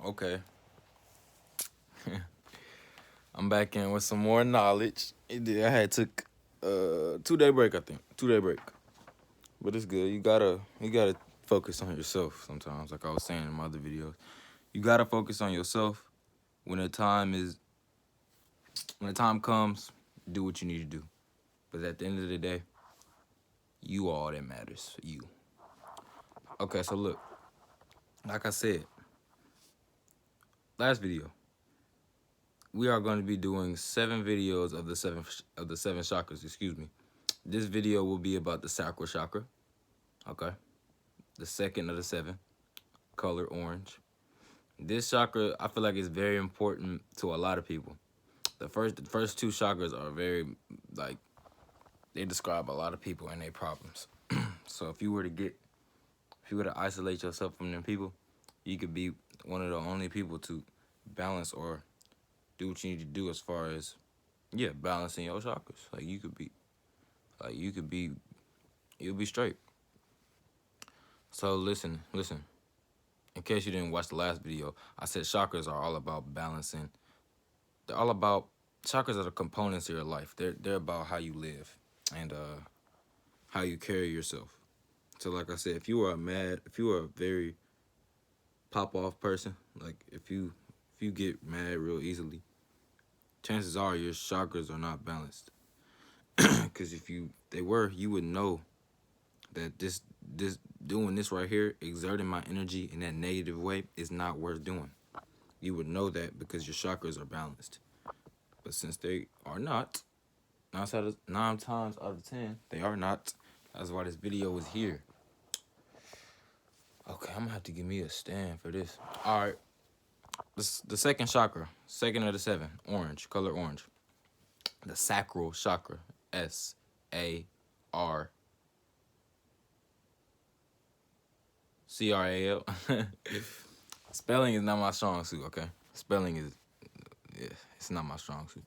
Okay. I'm back in with some more knowledge. I had took 2 day break, I think. 2 day break. But it's good. You gotta focus on yourself sometimes, like I was saying in my other videos. You gotta focus on yourself. When the time comes, do what you need to do. But at the end of the day, you all that matters. You. Okay, so look, like I said, last video, we are going to be doing 7 videos of the seven chakras. Excuse me. This video will be about the sacral chakra. Okay, the second of the 7, color orange. This chakra, I feel like, is very important to a lot of people. The first 2 chakras are very, like, they describe a lot of people and their problems. So if you were to isolate yourself from them people, you could be one of the only people to balance or do what you need to do as far as, yeah, balancing your chakras. You'll be straight. So listen. In case you didn't watch the last video, I said chakras are all about balancing. They're all about chakras are the components of your life. They're about how you live and how you carry yourself. So like I said, if you are a very pop off person, like if you get mad real easily, chances are your chakras are not balanced. Because if they were, you would know that this doing this right here, exerting my energy in that negative way, is not worth doing. You would know that because your chakras are balanced. But since they are not, 9 times out of 10, they are not. That's why this video is here. Okay, I'm gonna have to give me a stand for this. All right, the second chakra, second of the 7, orange, color orange. The sacral chakra, Sacral. Spelling is not my strong suit. Okay, spelling is, yeah, it's not my strong suit.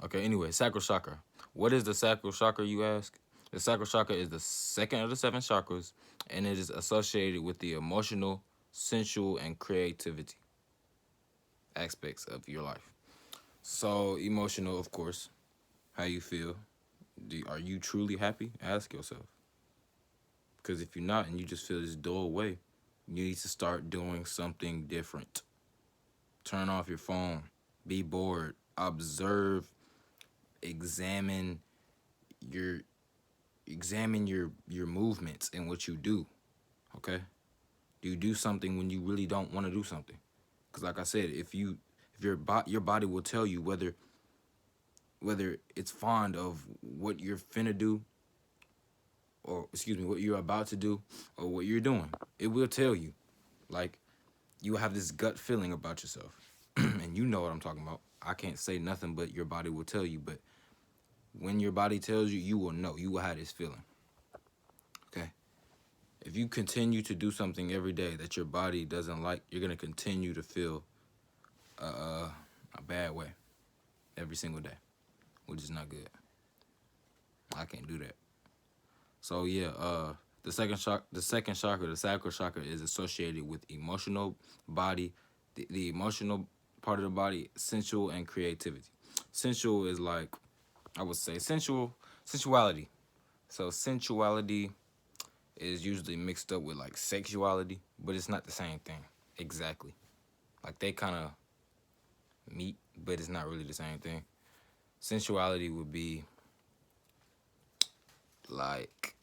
Okay, anyway, sacral chakra. What is the sacral chakra, you ask? The sacral chakra is the second of the 7 chakras, and it is associated with the emotional, sensual, and creativity aspects of your life. So, emotional, of course, how you feel. Are you truly happy? Ask yourself. Because if you're not and you just feel this dull way, you need to start doing something different. Turn off your phone. Be bored. Observe. Examine your your movements and what you do. Okay? Do you do something when you really don't want to do something? Because like I said, if your body will tell you whether it's fond of what you're finna do, or excuse me, what you're about to do, or what you're doing. It will tell you. Like, you have this gut feeling about yourself. And you know what I'm talking about. I can't say nothing but your body will tell you, but when your body tells you, you will know. You will have this feeling. Okay? If you continue to do something every day that your body doesn't like, you're going to continue to feel a bad way every single day, which is not good. I can't do that. So yeah, the second chakra, the sacral chakra, is associated with emotional body, the emotional part of the body, sensual, and creativity. Sensual is like, I would say, sensuality. So sensuality is usually mixed up with like sexuality, but it's not the same thing exactly. Like, they kind of meet, but it's not really the same thing. Sensuality would be like,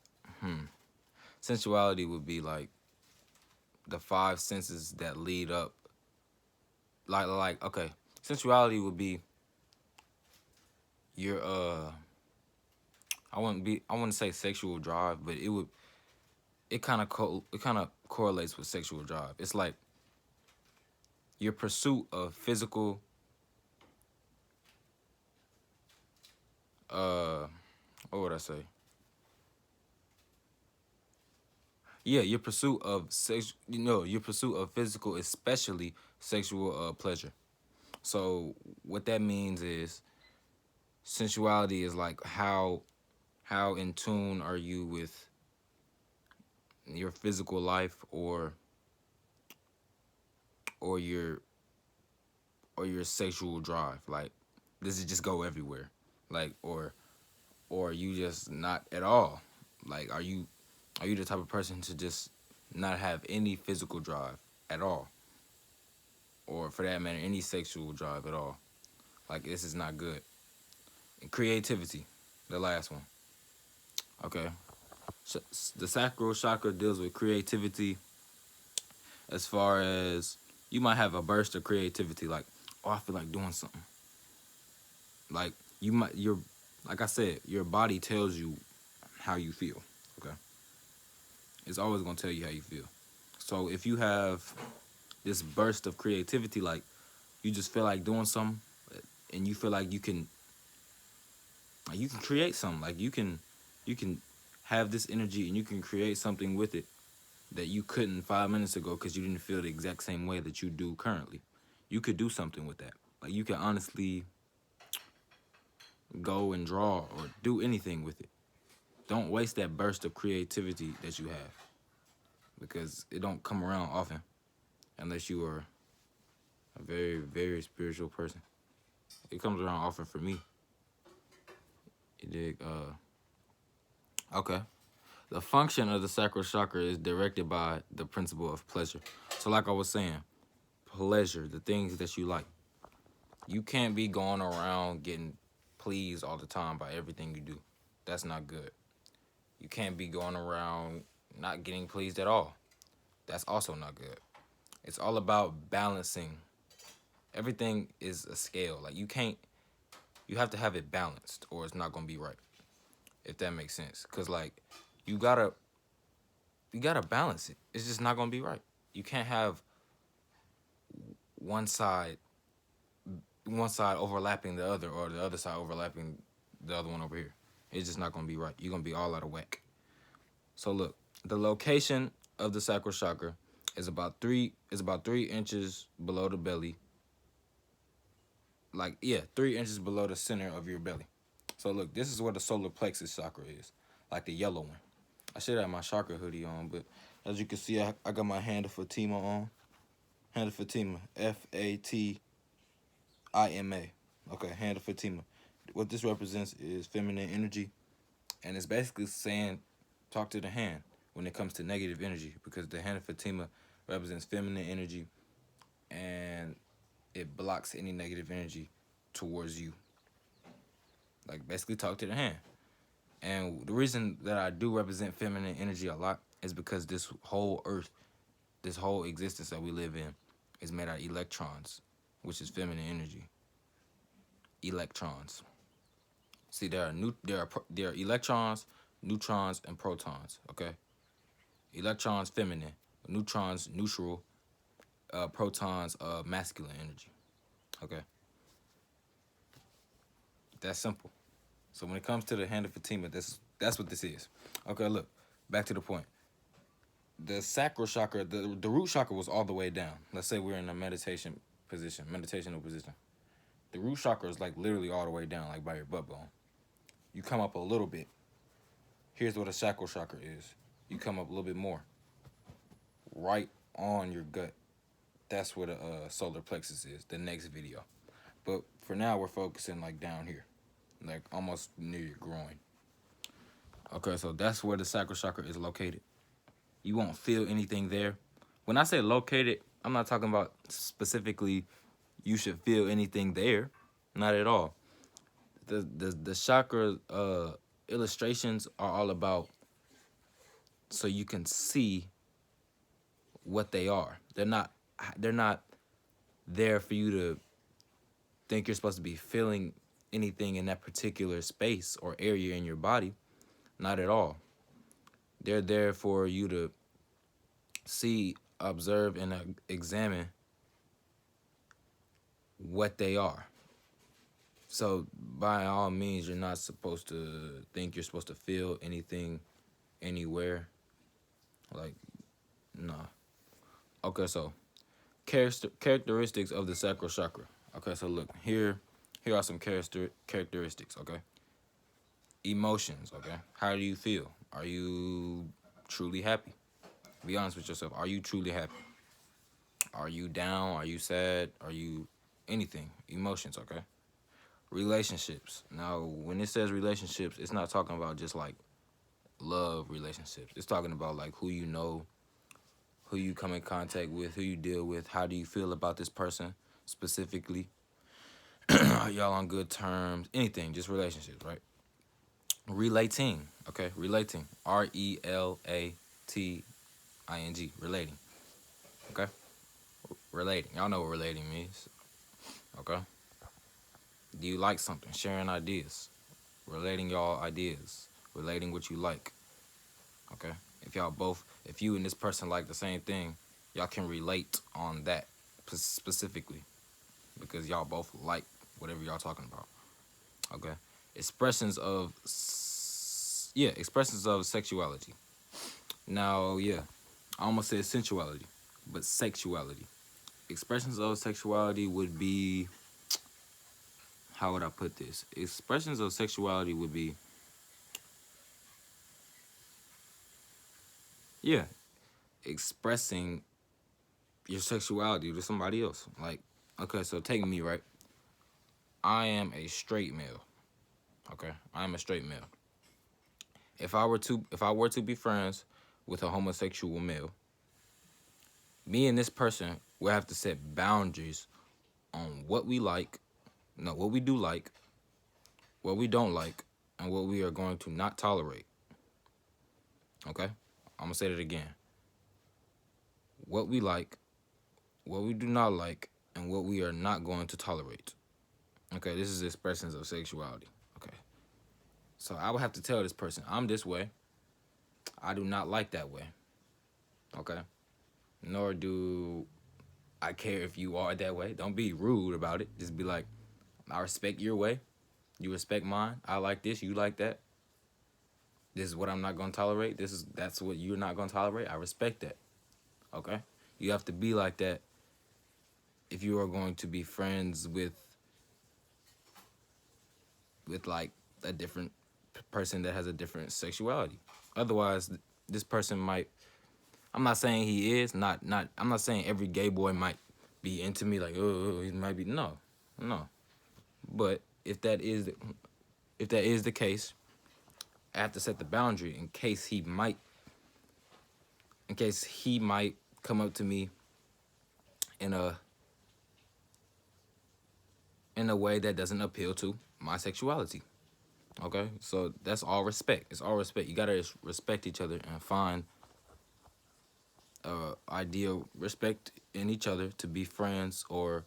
sensuality would be like the 5 senses that lead up. Like okay, sensuality would be your I wouldn't say sexual drive, but it kind of correlates with sexual drive. It's like your pursuit of physical what would I say? Yeah, your pursuit of your pursuit of physical, especially sexual pleasure. So what that means is sensuality is like how in tune are you with your physical life, or or your sexual drive? Like, does it just go everywhere? Like, or you just not at all? Like, are you the type of person to just not have any physical drive at all, or for that matter, any sexual drive at all? Like, this is not good. And creativity, the last one. Okay, the sacral chakra deals with creativity. As far as you might have a burst of creativity, like, oh, I feel like doing something. Like like I said, your body tells you how you feel. Okay, it's always gonna tell you how you feel. So if you have this burst of creativity, like you just feel like doing something, and you feel like you can create something, like you can have this energy and you can create something with it that you couldn't 5 minutes ago because you didn't feel the exact same way that you do currently. You could do something with that. Like you can honestly go and draw or do anything with it. Don't waste that burst of creativity that you have, because it don't come around often unless you are a very, very spiritual person. It comes around often for me. You dig? Okay. The function of the sacral chakra is directed by the principle of pleasure. So like I was saying, pleasure, the things that you like. You can't be going around getting pleased all the time by everything you do. That's not good. You can't be going around not getting pleased at all. That's also not good. It's all about balancing. Everything is a scale. Like you have to have it balanced or it's not going to be right. If that makes sense. Cuz like you got to balance it. It's just not going to be right. You can't have one side overlapping the other or the other side overlapping the other one over here. It's just not going to be right. You're going to be all out of whack. So look, the location of the sacral chakra is about 3 inches below the belly. Like, yeah, 3 inches below the center of your belly. So look, this is where the solar plexus chakra is, like the yellow one. I should have my chakra hoodie on, but as you can see, I got my hand of Fatima on. Hand of Fatima, Fatima. Okay, hand of Fatima. What this represents is feminine energy, and it's basically saying, talk to the hand when it comes to negative energy, because the hand of Fatima represents feminine energy, and it blocks any negative energy towards you. Like, basically talk to the hand. And the reason that I do represent feminine energy a lot is because this whole earth, this whole existence that we live in is made out of electrons, which is feminine energy. Electrons. See, there are electrons, neutrons, and protons, okay? Electrons, feminine. Neutrons, neutral. Protons, masculine energy, okay? That's simple. So when it comes to the hand of Fatima, that's what this is. Okay, look, back to the point. The sacral chakra, the root chakra was all the way down. Let's say we're in a meditational position. The root chakra is like literally all the way down, like by your butt bone. You come up a little bit. Here's what a sacral chakra is. You come up a little bit more. Right on your gut. That's where the solar plexus is, the next video. But for now, we're focusing like down here, like almost near your groin. Okay, so that's where the sacral chakra is located. You won't feel anything there. When I say located, I'm not talking about specifically you should feel anything there. Not at all. The chakra illustrations are all about so you can see what they are. They're not there for you to think you're supposed to be feeling anything in that particular space or area in your body. Not at all. They're there for you to see, observe, and examine what they are. So by all means, you're not supposed to think you're supposed to feel anything anywhere. Like, nah. Okay, so characteristics of the sacral chakra. Okay, so look, here are some characteristics, okay? Emotions, okay? How do you feel? Are you truly happy? Be honest with yourself. Are you truly happy? Are you down? Are you sad? Are you anything, emotions, okay? Relationships. Now, when it says relationships, it's not talking about just like love relationships. It's talking about like who you know, who you come in contact with, who you deal with, how do you feel about this person specifically? Are y'all on good terms? Anything, just relationships, right? Relating, okay? Relating. RELATING. Relating, okay? Relating. Y'all know what relating means, okay? Do you like something? Sharing ideas. Relating y'all ideas. Relating what you like, okay? If you and this person like the same thing, y'all can relate on that specifically because y'all both like whatever y'all talking about, okay? Expressions of, expressions of sexuality. Now, yeah, I almost said sensuality, but sexuality. Expressions of sexuality would be, how would I put this? Expressions of sexuality would be, yeah, expressing your sexuality to somebody else. Like, okay, so take me, right? I am a straight male. Okay, I am a straight male. If I were to be friends with a homosexual male, me and this person will have to set boundaries on what we like, no, what we do like, what we don't like, and what we are going to not tolerate. Okay? I'm gonna say that again. What we like, what we do not like, and what we are not going to tolerate. Okay, this is expressions of sexuality. Okay. So I would have to tell this person, I'm this way. I do not like that way. Okay? Nor do I care if you are that way. Don't be rude about it. Just be like, I respect your way. You respect mine. I like this. You like that. This is what I'm not gonna tolerate. That's what you're not gonna tolerate. I respect that. Okay? You have to be like that if you are going to be friends with like a different person that has a different sexuality. Otherwise, this person might. I'm not saying he is not. I'm not saying every gay boy might be into me. Like, oh, he might be. No. But if that is the case, I have to set the boundary in case he might come up to me in a way that doesn't appeal to my sexuality. Okay, so that's all respect. It's all respect. You gotta respect each other and find ideal respect in each other to be friends or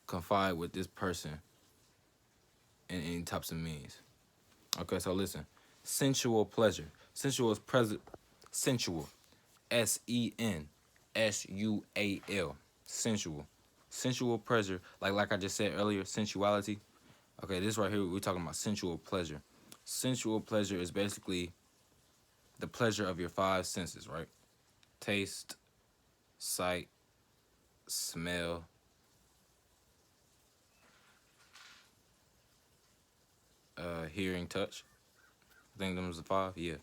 confide with this person in any types of means. Okay, so listen, sensual pleasure. Sensual is present. Sensual, SENSUAL. Sensual pleasure. Like I just said earlier, sensuality. Okay, this right here we're talking about sensual pleasure. Sensual pleasure is basically the pleasure of your five senses, right? Taste, sight, smell, hearing, touch. I think them was the five. Yeah,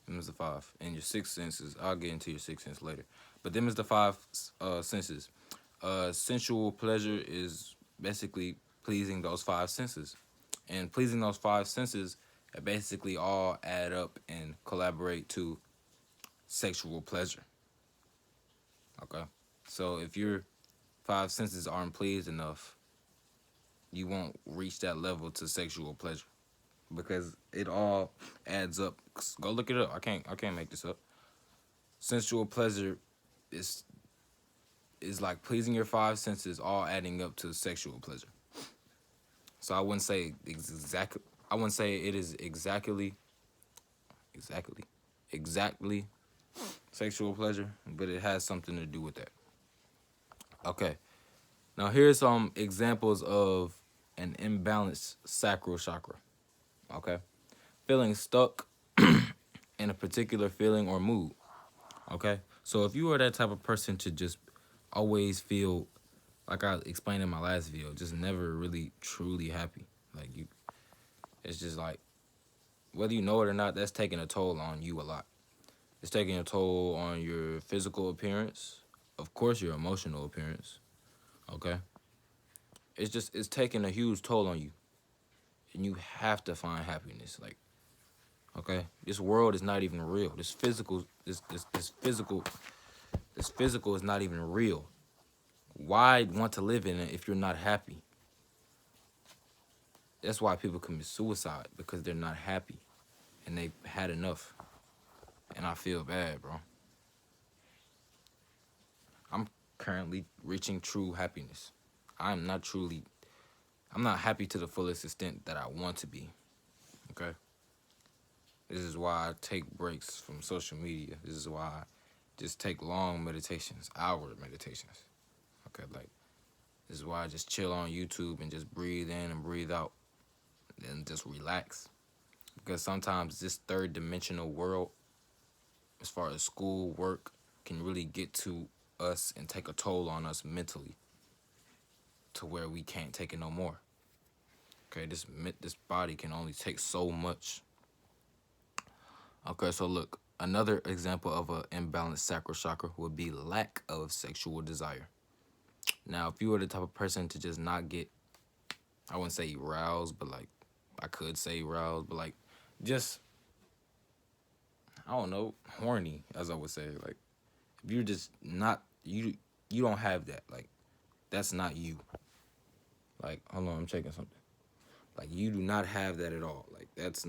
them is the five. And your six senses. I'll get into your sixth sense later. But them is the five senses. Sensual pleasure is basically pleasing those five senses, and pleasing those five senses basically all add up and collaborate to sexual pleasure. Okay, so if your five senses aren't pleased enough, you won't reach that level to sexual pleasure because it all adds up. Go look it up. I can't make this up. Sensual pleasure is like pleasing your five senses all adding up to sexual pleasure. So I wouldn't say exactly. I wouldn't say it is exactly sexual pleasure, but it has something to do with that. Okay. Now here's some examples of an imbalanced sacral chakra. Okay. Feeling stuck in a particular feeling or mood. Okay. So if you are that type of person to just always feel, like I explained in my last video, just never really truly happy. Like it's just like, whether you know it or not, that's taking a toll on you a lot. It's taking a toll on your physical appearance, of course, your emotional appearance. Okay. it's taking a huge toll on you, and you have to find happiness. Like, okay, this world is not even real. This physical is not even real. Why want to live in it if you're not happy? That's why people commit suicide, because they're not happy and they've had enough. And I feel bad, bro. I'm currently reaching true happiness. I'm not truly, I'm not happy to the fullest extent that I want to be. Okay? This is why I take breaks from social media. This is why I just take long meditations, hour meditations. Okay, like, this is why I just chill on YouTube and just breathe in and breathe out and just relax. Because sometimes this third dimensional world, as far as school, work, can really get to us and take a toll on us mentally to where we can't take it no more. Okay, this body can only take so much. Okay, so look, another example of an imbalanced sacral chakra would be lack of sexual desire. Now, if you were the type of person to just not get, I wouldn't say aroused, but like, I could say aroused, but like, just, I don't know, horny, as I would say. Like, if you're just not, you don't have that. Like, that's not you. Like, hold on, I'm checking something. Like, you do not have that at all. Like, that's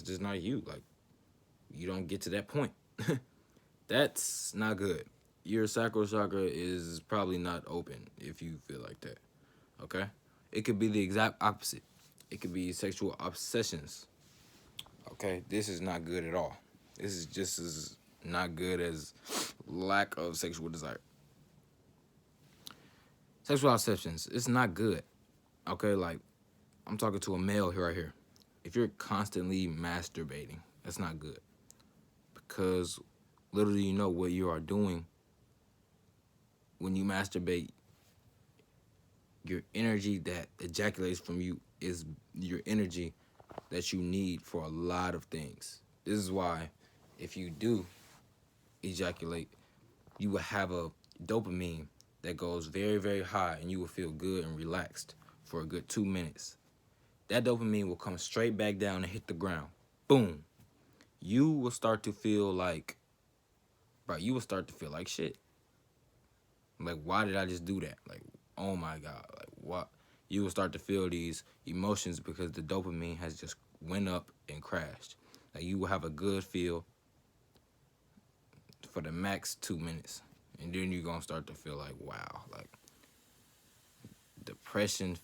just not you. Like, you don't get to that point. That's not good. Your sacral chakra is probably not open if you feel like that. Okay? It could be the exact opposite. It could be sexual obsessions. Okay? This is not good at all. This is just as not good as lack of sexual desire. Sexual obsessions, it's not good. Okay? Like, I'm talking to a male here right here. If you're constantly masturbating, that's not good. Because little do you know what you are doing when you masturbate. Your energy that ejaculates from you is your energy that you need for a lot of things. This is why if you do ejaculate, you will have a dopamine that goes very, very high, and you will feel good and relaxed for a good 2 minutes. That dopamine will come straight back down and hit the ground. Boom. You will start to feel like, bro, you will start to feel like shit. Like, why did I just do that? Like, oh my God. Like, what? You will start to feel these emotions because the dopamine has just went up and crashed. Like, you will have a good feel for the max 2 minutes. And then you're going to start to feel like, wow. Like, depression,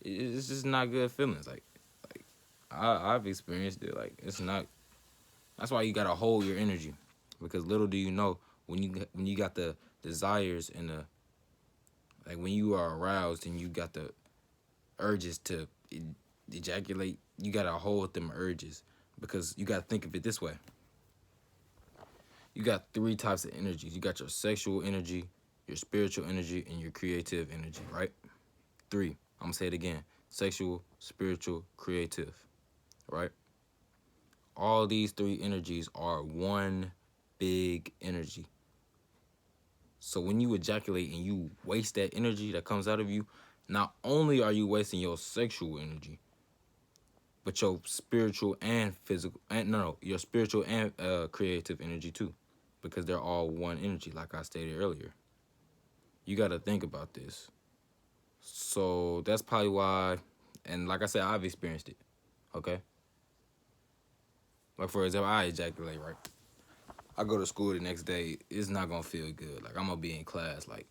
it's just not good feelings. Like I've experienced it. Like, it's not, that's why you got to hold your energy. Because little do you know, when you got the desires and the, like, when you are aroused and you got the urges to ejaculate, you got to hold them urges. Because you got to think of it this way. You got 3 types of energies. You got your sexual energy, your spiritual energy, and your creative energy, right? 3. I'm going to say it again. Sexual, spiritual, creative, right? All these 3 energies are one big energy. So when you ejaculate and you waste that energy that comes out of you, not only are you wasting your sexual energy, but your spiritual and physical, and your spiritual and creative energy too, because they're all one energy, like I stated earlier. You got to think about this. So that's probably why, and like I said, I've experienced it, okay? Like, for example, I ejaculate, right? I go to school the next day, it's not gonna feel good. Like, I'm gonna be in class, like,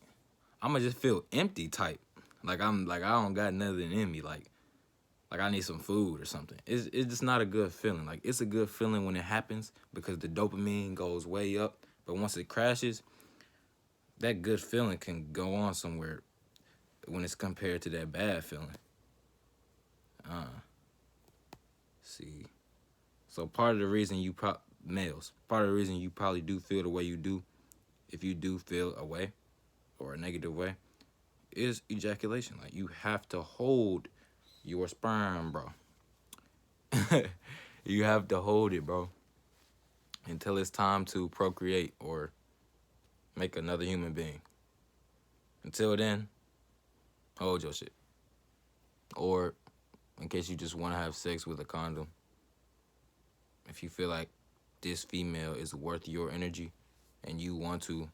I'm gonna just feel empty type. Like, I don't got nothing in me. Like I need some food or something. It's just not a good feeling. Like, it's a good feeling when it happens because the dopamine goes way up. But once it crashes, that good feeling can go on somewhere when it's compared to that bad feeling. See. So part of the reason males, part of the reason you probably do feel the way you do, if you do feel a way or a negative way, is ejaculation. Like, you have to hold your sperm, bro. You have to hold it, bro, until it's time to procreate or make another human being. Until then, hold your shit. Or in case you just want to have sex with a condom, if you feel like this female is worth your energy and you want to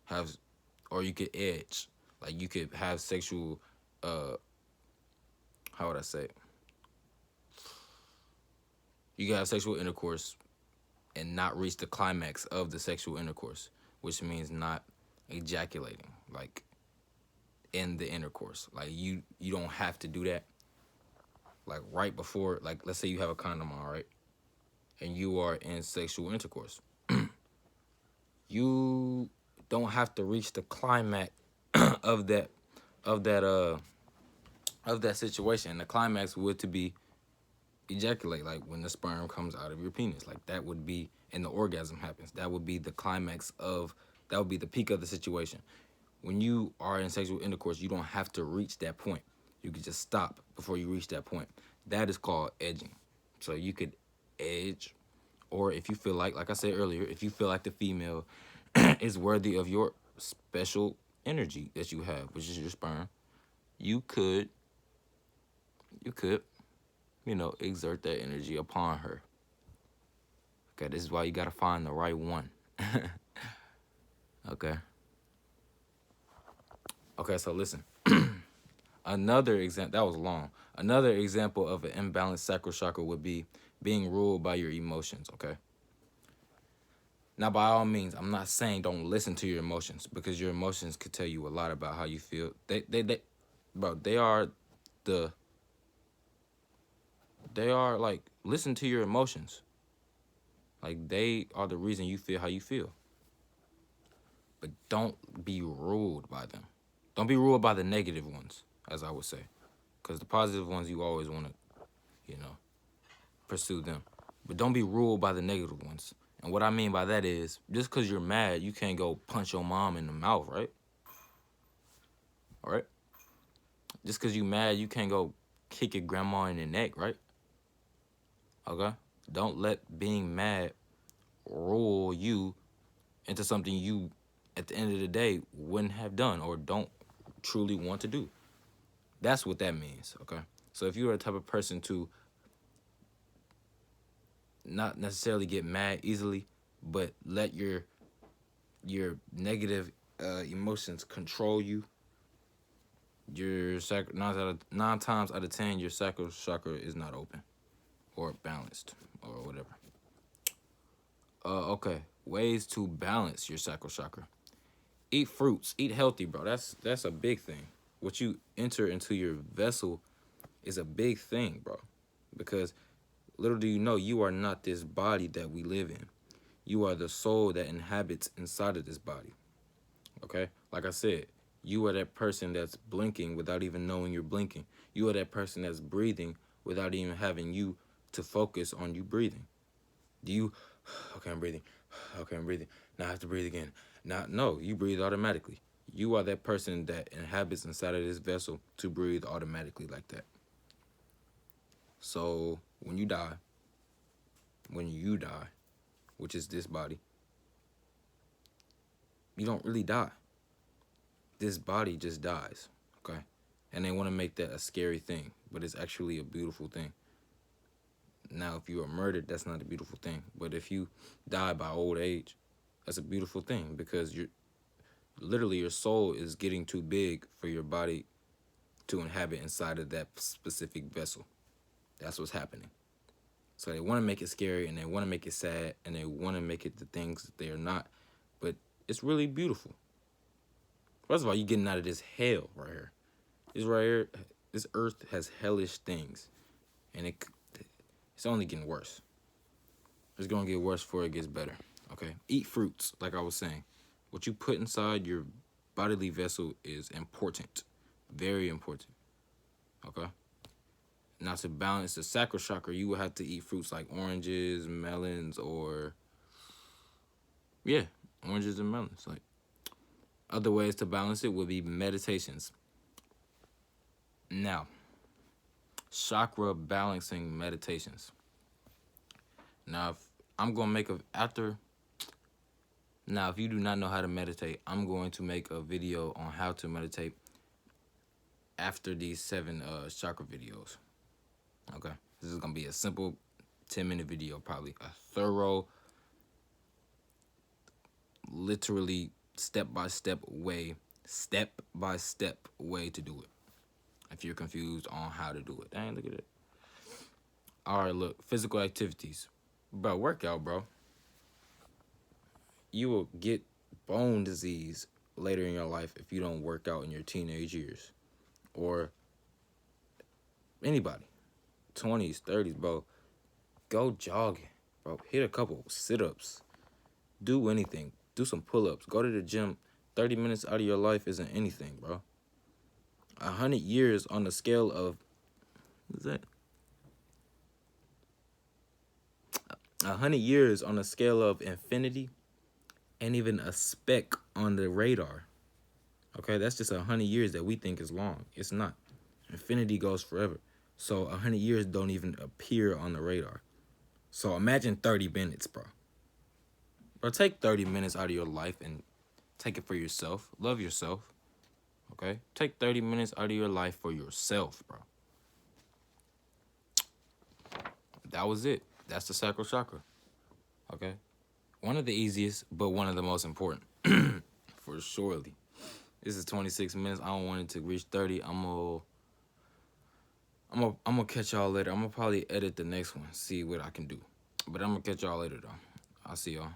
have, or you could edge, like you could have sexual, how would I say it? You can have sexual intercourse and not reach the climax of the sexual intercourse, which means not ejaculating, like in the intercourse. Like you don't have to do that. Like right before, like let's say you have a condom on, right? And you are in sexual intercourse. You don't have to reach the climax of that of that uh of that situation. The climax would to be ejaculate, like when the sperm comes out of your penis, like that would be, and the orgasm happens. That would be the climax of, that would be the peak of the situation. When you are in sexual intercourse, you don't have to reach that point. You could just stop before you reach that point. That is called edging. So you could edge, or if you feel like I said earlier, if you feel like the female is worthy of your special energy that you have, which is your sperm, you could exert that energy upon her. Okay, this is why you gotta find the right one. Okay. Okay, so listen. Another example, that was long. Another example of an imbalanced sacral chakra would be being ruled by your emotions, okay? Now, by all means, I'm not saying don't listen to your emotions, because your emotions could tell you a lot about how you feel. Bro, they are like, listen to your emotions. Like, they are the reason you feel how you feel. But don't be ruled by them. Don't be ruled by the negative ones, as I would say. Because the positive ones, you always want to, pursue them. But don't be ruled by the negative ones. And what I mean by that is, just because you're mad, you can't go punch your mom in the mouth, right? All right? Just because you're mad, you can't go kick your grandma in the neck, right? Okay? Don't let being mad rule you into something you, at the end of the day, wouldn't have done or don't truly want to do. That's what that means, okay? So if you're the type of person to not necessarily get mad easily, but let your negative emotions control you, your nine times out of 10, your sacral chakra is not open or balanced or whatever. Okay, ways to balance your sacral chakra. Eat fruits, eat healthy, bro. That's a big thing. What you enter into your vessel is a big thing, bro. Because little do you know, you are not this body that we live in. You are the soul that inhabits inside of this body. Okay? Like I said, you are that person that's blinking without even knowing you're blinking. You are that person that's breathing without even having you to focus on you breathing. Do you, okay, I'm breathing. Okay, I'm breathing. Now I have to breathe again. No, you breathe automatically. You are that person that inhabits inside of this vessel to breathe automatically like that. So when you die, which is this body, you don't really die. This body just dies, okay? And they want to make that a scary thing, but it's actually a beautiful thing. Now, if you are murdered, that's not a beautiful thing. But if you die by old age, that's a beautiful thing, because literally your soul is getting too big for your body to inhabit inside of that specific vessel. That's what's happening. So they want to make it scary, and they want to make it sad, and they want to make it the things that they are not. But it's really beautiful. First of all, you're getting out of this hell right here. This earth has hellish things, and it's only getting worse. It's gonna get worse before it gets better. Okay, eat fruits, like I was saying. What you put inside your bodily vessel is important, very important. Okay. Now, to balance the sacral chakra, you will have to eat fruits like oranges, melons, or oranges and melons. Like, other ways to balance it would be meditations. Now, chakra balancing meditations. Now, if you do not know how to meditate, I'm going to make a video on how to meditate after these 7 chakra videos. Okay, this is gonna be a simple 10-minute video, probably a thorough, literally step-by-step way to do it. If you're confused on how to do it, dang, look at it. All right, look, physical activities, bro. Workout, bro. You will get bone disease later in your life if you don't work out in your teenage years, or anybody, 20s, 30s, bro. Go jogging, bro. Hit a couple sit-ups. Do anything. Do some pull-ups. Go to the gym. 30 minutes out of your life isn't anything, bro. 100 years on the scale of, what's that? 100 years on a scale of infinity ain't even a speck on the radar. Okay, that's just 100 years that we think is long. It's not. Infinity goes forever. So 100 years don't even appear on the radar. So imagine 30 minutes, bro. Bro, take 30 minutes out of your life and take it for yourself. Love yourself. Okay? Take 30 minutes out of your life for yourself, bro. That was it. That's the sacral chakra. Okay? One of the easiest, but one of the most important. For surely. This is 26 minutes. I don't want it to reach 30. I'm gonna catch y'all later. I'm gonna probably edit the next one, see what I can do. But I'm gonna catch y'all later, though. I'll see y'all.